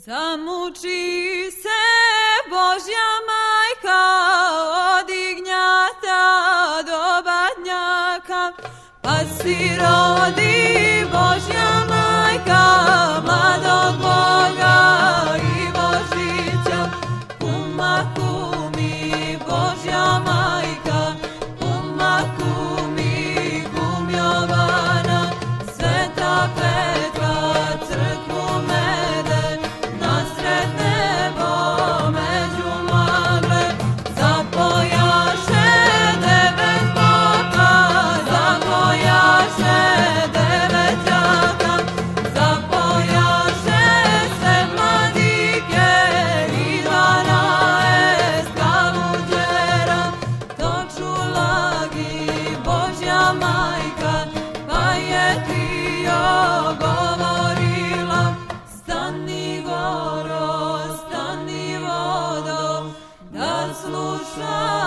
Zamuči se Božja majka od ignjata do badnjaka, pa si rodi Božja majka mladog Boga i Božića. Kuma kumi Božja majka, kuma kumi kum Jovana, Sveta Petra crkvu mede, nasred nebo među magle. Zapojaše devet popa, zapojaše devet đaka, zapojaše sve mladike i 12 kaluđera. To čulagi Božja majka, pa je trio govorila: stani goro, stani vodo, da slušam